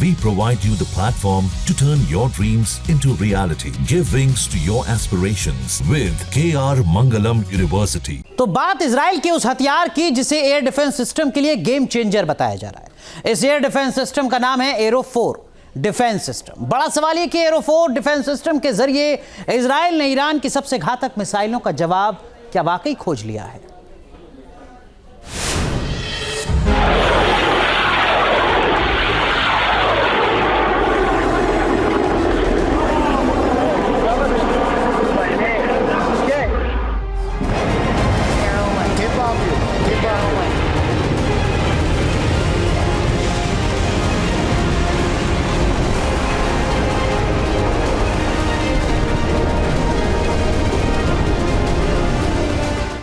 We provide you the platform to turn your dreams into reality. Give wings to your aspirations with KR Mangalam University. तो बात Israel के उस हथियार की जिसे एयर डिफेंस सिस्टम के लिए गेम चेंजर बताया जा रहा है। इस एयर डिफेंस सिस्टम का नाम है एरो 4 डिफेंस सिस्टम। बड़ा सवाल यह कि एरो 4 डिफेंस सिस्टम के जरिए इजराइल ने ईरान की सबसे घातक मिसाइलों का जवाब क्या वाकई खोज लिया है?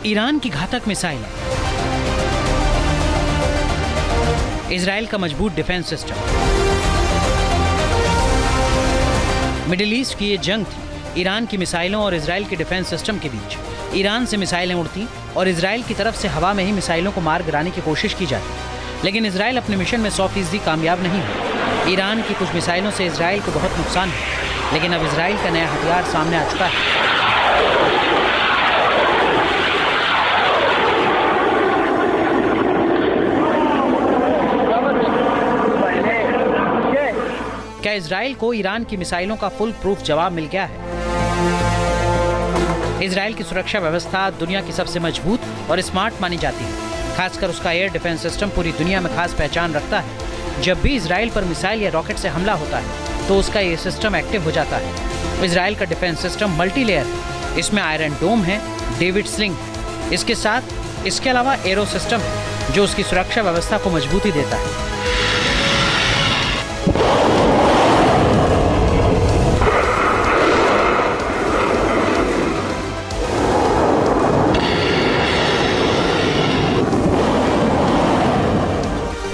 ईरान की घातक मिसाइल, इजराइल का मजबूत डिफेंस सिस्टम। मिडिल ईस्ट की ये जंग थी ईरान की मिसाइलों और इजराइल के डिफेंस सिस्टम के बीच। ईरान से मिसाइलें उड़ती और इजराइल की तरफ से हवा में ही मिसाइलों को मार गिराने की कोशिश की जाती, लेकिन इजराइल अपने मिशन में 100% कामयाब नहीं हुआ। ईरान की कुछ मिसाइलों से इजराइल को बहुत नुकसान है, लेकिन अब इजराइल का नया हथियार सामने आ चुका है। क्या इजराइल को ईरान की मिसाइलों का फुल प्रूफ जवाब मिल गया है? इजराइल की सुरक्षा व्यवस्था दुनिया की सबसे मजबूत और स्मार्ट मानी जाती है। खासकर उसका एयर डिफेंस सिस्टम पूरी दुनिया में खास पहचान रखता है। जब भी इजराइल पर मिसाइल या रॉकेट से हमला होता है तो उसका ये सिस्टम एक्टिव हो जाता है। इजराइल का डिफेंस सिस्टम मल्टी लेयर है। इसमें आयरन डोम है, डेविड स्लिंग है। इसके अलावा एरो सिस्टम है जो उसकी सुरक्षा व्यवस्था को मजबूती देता है।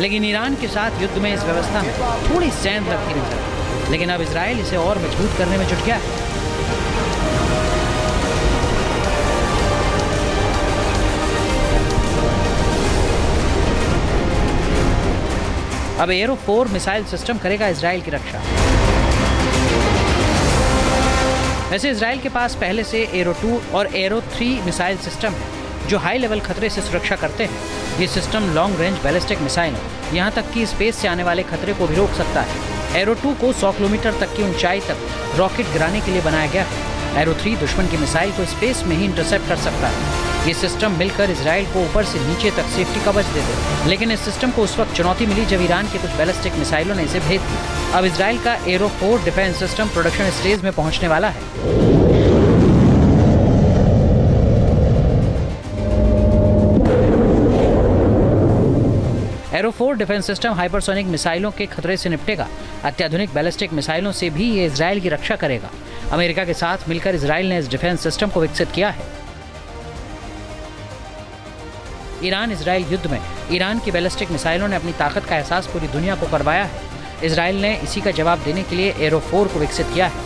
लेकिन ईरान के साथ युद्ध में इस व्यवस्था में थोड़ी सेंध लगती नजर आई, लेकिन अब इजराइल इसे और मजबूत करने में जुट गया है। अब एरो 4 मिसाइल सिस्टम करेगा इजराइल की रक्षा। वैसे इजराइल के पास पहले से एरो 2 और एरो 3 मिसाइल सिस्टम है जो हाई लेवल खतरे से सुरक्षा करते हैं। ये system long range ballistic missile है, यहाँ तक कि स्पेस से आने वाले खतरे को भी रोक सकता है। एरो 2 को 100 किलोमीटर तक की ऊंचाई तक रॉकेट गिराने के लिए बनाया गया है। एरो 3 दुश्मन की मिसाइल को स्पेस में ही इंटरसेप्ट कर सकता है। ये सिस्टम मिलकर इजराइल को ऊपर से नीचे तक सेफ्टी कवच देते हैं। लेकिन इस सिस्टम को उस वक्त चुनौती मिली जब ईरान के कुछ बैलिस्टिक मिसाइलों ने इसे भेद दिया। अब इजराइल का arrow 4 defence system production stage में पहुंचने वाला है। एरो 4 डिफेंस सिस्टम हाइपरसोनिक मिसाइलों के खतरे से निपटेगा। अत्याधुनिक बैलिस्टिक मिसाइलों से भी ये इजराइल की रक्षा करेगा। अमेरिका के साथ मिलकर इजराइल ने इस डिफेंस सिस्टम को विकसित किया है। ईरान इजराइल युद्ध में ईरान की बैलिस्टिक मिसाइलों ने अपनी ताकत का एहसास पूरी दुनिया को करवाया है। इजराइल ने इसी का जवाब देने के लिए एरो 4 को विकसित किया है।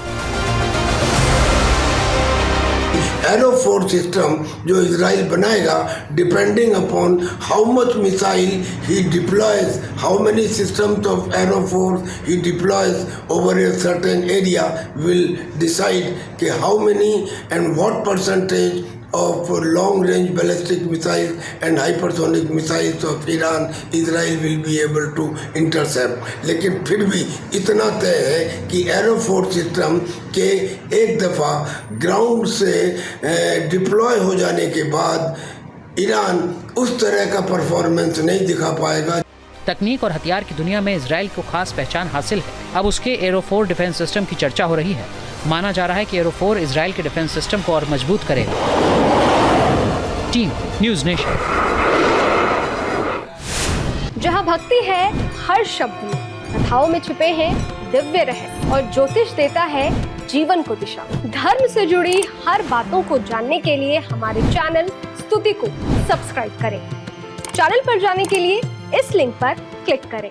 एरो 4 सिस्टम जो इजराइल बनाएगा, depending upon how much missile he deploys, how many systems of Arrow 4 he deploys over a certain area will decide कि how many and what percentage of long range ballistic missiles and hypersonic missiles of Iran, Israel will be able to intercept. लेकिन फिर भी इतना तय है कि arrow 4 system के एक दफ़ा ग्राउंड से डिप्लॉय हो जाने के बाद ईरान उस तरह का परफॉर्मेंस नहीं दिखा पाएगा। तकनीक और हथियार की दुनिया में इजराइल को खास पहचान हासिल है। अब उसके एरो 4 डिफेंस सिस्टम की चर्चा हो रही है। माना जा रहा है कि एरो 4 इजराइल के डिफेंस सिस्टम को और मजबूत करेगा। Team news nation. जहां भक्ति है हर शब्द में, कथाओं में छुपे हैं दिव्य रहस्य और ज्योतिष देता है जीवन को दिशा। धर्म से जुड़ी हर बातों को जानने के लिए हमारे चैनल स्तुति को सब्सक्राइब करें। चैनल पर जाने के लिए इस लिंक पर क्लिक करें।